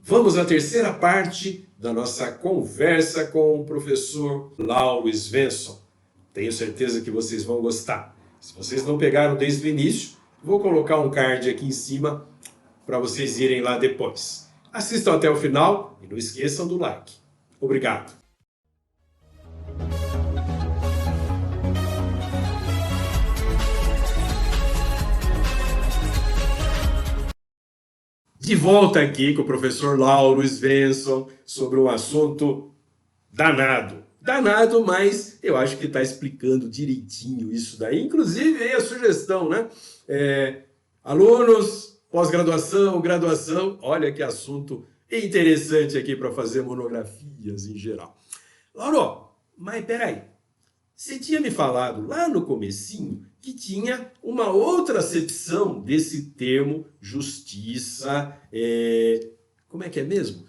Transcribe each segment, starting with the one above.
Vamos à terceira parte da nossa conversa com o professor Lauro Svensson. Tenho certeza que vocês vão gostar. Se vocês não pegaram desde o início, vou colocar um card aqui em cima para vocês irem lá depois. Assistam até o final e não esqueçam do like. Obrigado. De volta aqui com o professor Lauro Svensson sobre um assunto danado. Danado, mas eu acho que está explicando direitinho isso daí. Inclusive, aí a sugestão, né? Alunos, pós-graduação, graduação, olha que assunto interessante aqui para fazer monografias em geral. Lauro, mas peraí, você tinha me falado lá no comecinho que tinha uma outra acepção desse termo justiça, como é que é mesmo?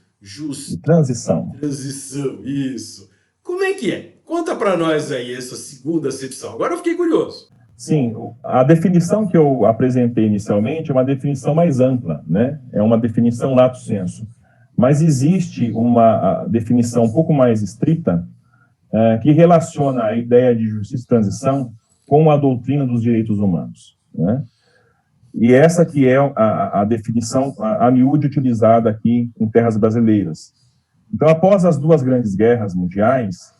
Transição. Transição, isso. Como é que é? Conta para nós aí essa segunda acepção. Agora eu fiquei curioso. Sim, a definição que eu apresentei inicialmente é uma definição mais ampla, né? É uma definição lato sensu. Mas existe uma definição um pouco mais estrita que relaciona a ideia de justiça e transição com a doutrina dos direitos humanos, né? E essa que é a definição a miúde utilizada aqui em terras brasileiras. Então, após as duas grandes guerras mundiais,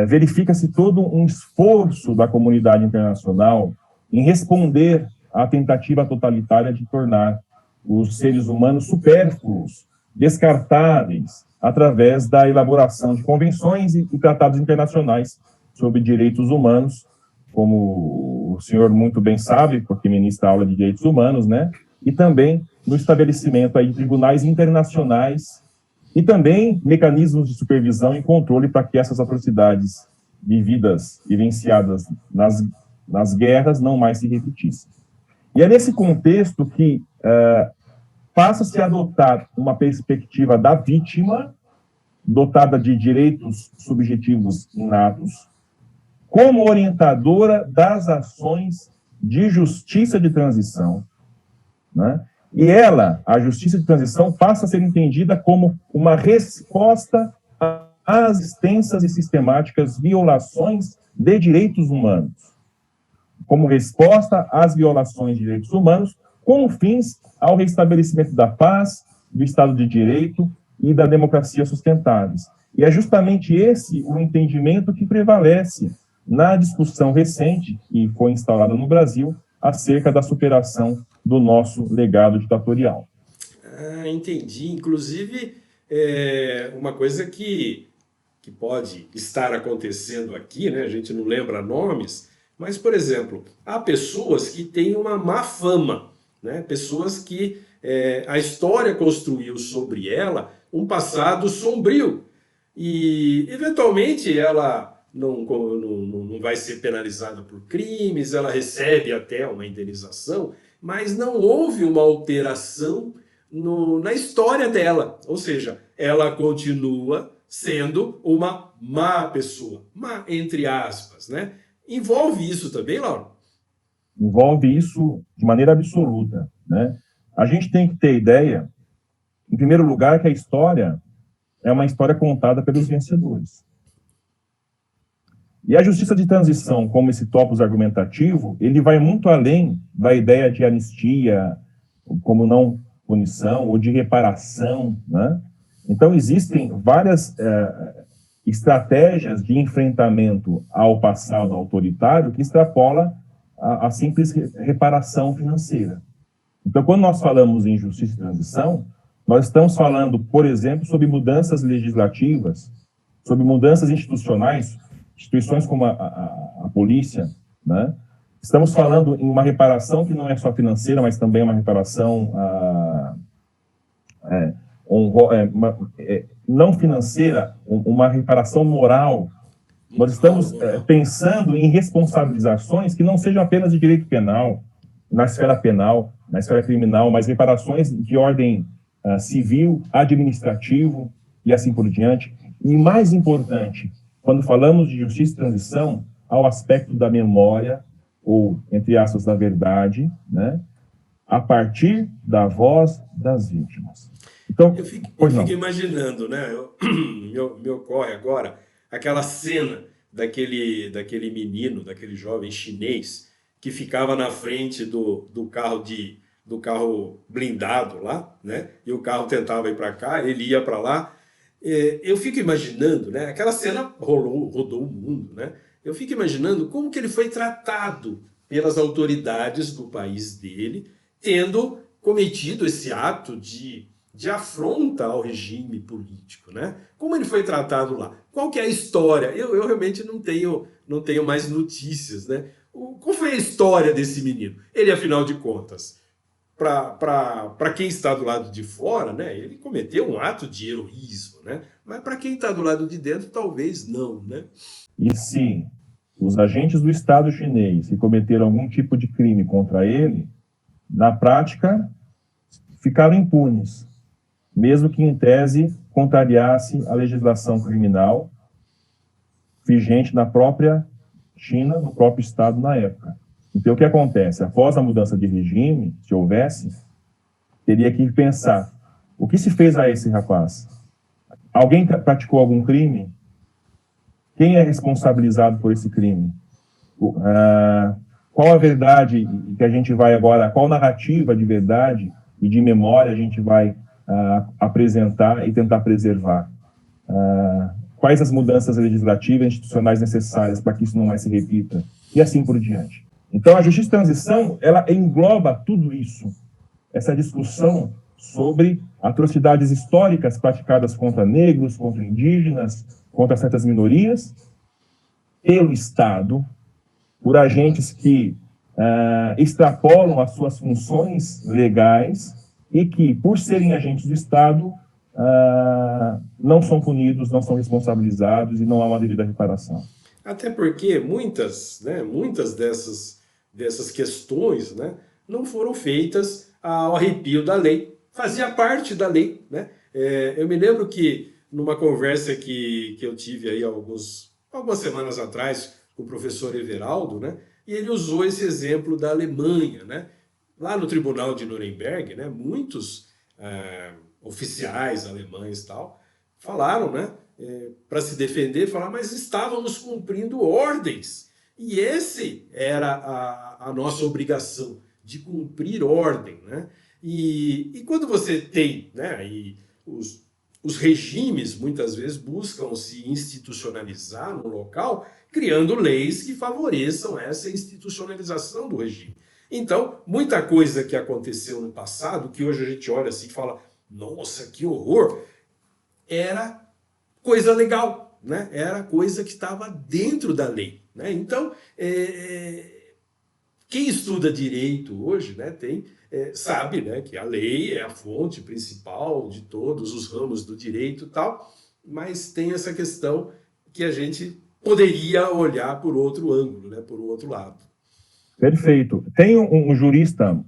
verifica-se todo um esforço da comunidade internacional em responder à tentativa totalitária de tornar os seres humanos supérfluos, descartáveis, através da elaboração de convenções e tratados internacionais sobre direitos humanos, como o senhor muito bem sabe, porque ministra a aula de direitos humanos, né? E também no estabelecimento aí de tribunais internacionais e também mecanismos de supervisão e controle para que essas atrocidades vivenciadas nas guerras não mais se repetissem. E é nesse contexto que passa-se a adotar uma perspectiva da vítima, dotada de direitos subjetivos inatos, como orientadora das ações de justiça de transição, né? E ela, a justiça de transição, passa a ser entendida como uma resposta às extensas e sistemáticas violações de direitos humanos, como resposta às violações de direitos humanos, com fins ao restabelecimento da paz, do Estado de Direito e da democracia sustentáveis. E é justamente esse o entendimento que prevalece na discussão recente, que foi instaurada no Brasil, acerca da superação do nosso legado ditatorial. Entendi. Inclusive, uma coisa que pode estar acontecendo aqui, né? A gente não lembra nomes, mas, por exemplo, há pessoas que têm uma má fama, né? Pessoas que a história construiu sobre ela um passado sombrio e, eventualmente, ela não vai ser penalizada por crimes, ela recebe até uma indenização, mas não houve uma alteração na história dela. Ou seja, ela continua sendo uma má pessoa. Má, entre aspas, né? Envolve isso também, Lauro? Envolve isso de maneira absoluta, né? A gente tem que ter ideia, em primeiro lugar, que a história é uma história contada pelos vencedores. E a justiça de transição, como esse topos argumentativo, ele vai muito além da ideia de anistia, como não punição, ou de reparação, né? Então, existem várias estratégias de enfrentamento ao passado autoritário que extrapola a simples reparação financeira. Então, quando nós falamos em justiça de transição, nós estamos falando, por exemplo, sobre mudanças legislativas, sobre mudanças institucionais, instituições como a polícia, né? Estamos falando em uma reparação que não é só financeira, mas também uma reparação não financeira, uma reparação moral. Nós estamos pensando em responsabilizações que não sejam apenas de direito penal, na esfera criminal, mas reparações de ordem civil, administrativo e assim por diante. E mais importante, quando falamos de justiça e transição, ao aspecto da memória, ou, entre aspas, da verdade, né, a partir da voz das vítimas. Então, Eu pois fico não. imaginando, né? Me ocorre agora aquela cena daquele menino, daquele jovem chinês que ficava na frente do carro blindado lá, né? E o carro tentava ir para cá, ele ia para lá. Eu fico imaginando, né? Aquela cena rodou o mundo, né? Eu fico imaginando como que ele foi tratado pelas autoridades do país dele, tendo cometido esse ato de afronta ao regime político, né? Como ele foi tratado lá? Qual que é a história? Eu realmente não tenho mais notícias, né? Qual foi a história desse menino? Ele, afinal de contas, para quem está do lado de fora, né? Ele cometeu um ato de heroísmo, né? Mas para quem está do lado de dentro, talvez não, né? E se os agentes do Estado chinês que cometeram algum tipo de crime contra ele, na prática, ficaram impunes, mesmo que em tese contrariasse a legislação criminal vigente na própria China, no próprio Estado na época. Então, o que acontece? Após a mudança de regime, se houvesse, teria que pensar, o que se fez a esse rapaz? Alguém praticou algum crime? Quem é responsabilizado por esse crime? Qual a verdade que a gente vai agora, qual narrativa de verdade e de memória a gente vai apresentar e tentar preservar? Quais as mudanças legislativas e institucionais necessárias para que isso não mais se repita? E assim por diante. Então, a justiça de transição, ela engloba tudo isso, essa discussão sobre atrocidades históricas praticadas contra negros, contra indígenas, contra certas minorias, pelo Estado, por agentes que extrapolam as suas funções legais e que, por serem agentes do Estado, não são punidos, não são responsabilizados e não há uma devida reparação. Até porque muitas dessas questões, né, não foram feitas ao arrepio da lei. Fazia parte da lei, né? Eu me lembro que numa conversa que eu tive aí algumas semanas atrás com o professor Everaldo, né, e ele usou esse exemplo da Alemanha, né? Lá no Tribunal de Nuremberg, né, muitos oficiais alemães e tal falaram, né, para se defender, falaram, mas estávamos cumprindo ordens. E esse era a nossa obrigação, de cumprir ordem, né? E quando você tem, né, e os regimes muitas vezes buscam se institucionalizar no local, criando leis que favoreçam essa institucionalização do regime. Então, muita coisa que aconteceu no passado, que hoje a gente olha assim e fala, nossa, que horror, era coisa legal, né? Era coisa que estava dentro da lei, né? Então, quem estuda direito hoje, né, sabe, né, que a lei é a fonte principal de todos os ramos do direito e tal, mas tem essa questão que a gente poderia olhar por outro ângulo, né, por outro lado. Perfeito. Tem um jurista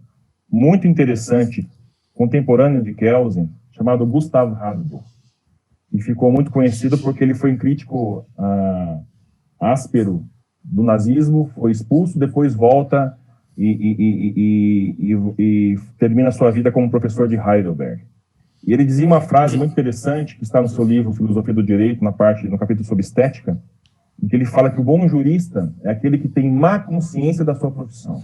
muito interessante, contemporâneo de Kelsen, chamado Gustav Hadley, e ficou muito conhecido porque ele foi um crítico áspero do nazismo, foi expulso, depois volta e termina sua vida como professor de Heidelberg. E ele dizia uma frase muito interessante, que está no seu livro Filosofia do Direito, no capítulo sobre estética, em que ele fala que o bom jurista é aquele que tem má consciência da sua profissão.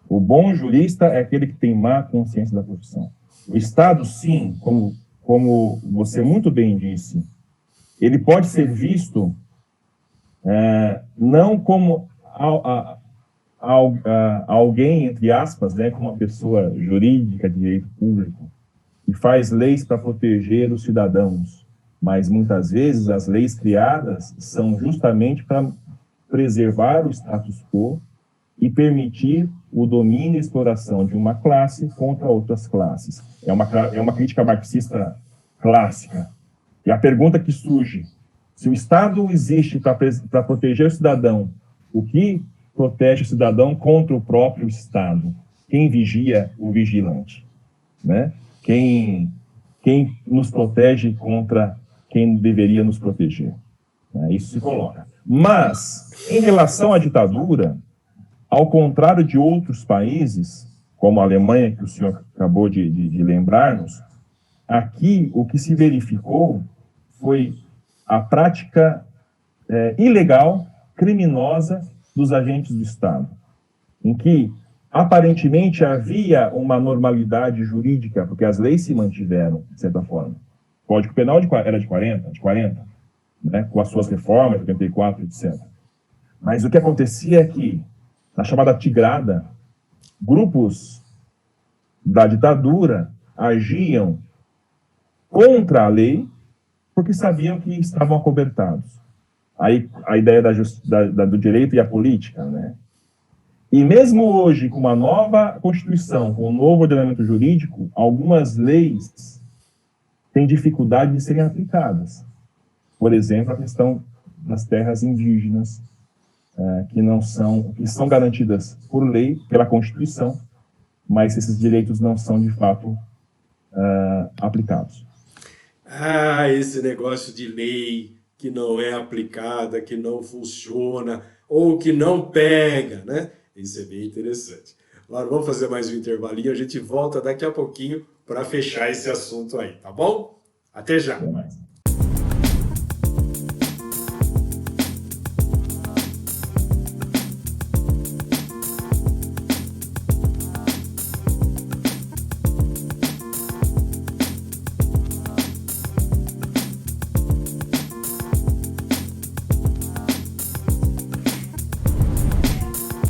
O bom jurista é aquele que tem má consciência da profissão. O Estado, sim, como você muito bem disse, ele pode ser visto não como alguém, entre aspas, né, como uma pessoa jurídica de direito público, que faz leis para proteger os cidadãos, mas muitas vezes as leis criadas são justamente para preservar o status quo e permitir o domínio e exploração de uma classe contra outras classes. É uma crítica marxista clássica. E a pergunta que surge, se o Estado existe para proteger o cidadão, o que protege o cidadão contra o próprio Estado? Quem vigia o vigilante? Né? Quem nos protege contra quem deveria nos proteger? Isso se coloca. Mas, em relação à ditadura, ao contrário de outros países, como a Alemanha, que o senhor acabou de lembrar-nos, aqui o que se verificou foi a prática ilegal, criminosa dos agentes do Estado, em que aparentemente havia uma normalidade jurídica, porque as leis se mantiveram, de certa forma. O Código Penal era de 40, né, com as suas reformas, 84, etc. Mas o que acontecia é que, na chamada Tigrada, grupos da ditadura agiam contra a lei porque sabiam que estavam acobertados. Aí a ideia do direito e a política, né? E mesmo hoje, com uma nova Constituição, com um novo ordenamento jurídico, algumas leis têm dificuldade de serem aplicadas. Por exemplo, a questão das terras indígenas, que são garantidas por lei, pela Constituição, mas esses direitos não são, de fato, aplicados. Ah, esse negócio de lei que não é aplicada, que não funciona, ou que não pega, né? Isso é bem interessante. Laura, vamos fazer mais um intervalinho, a gente volta daqui a pouquinho para fechar esse assunto aí, tá bom? Até já! Até mais.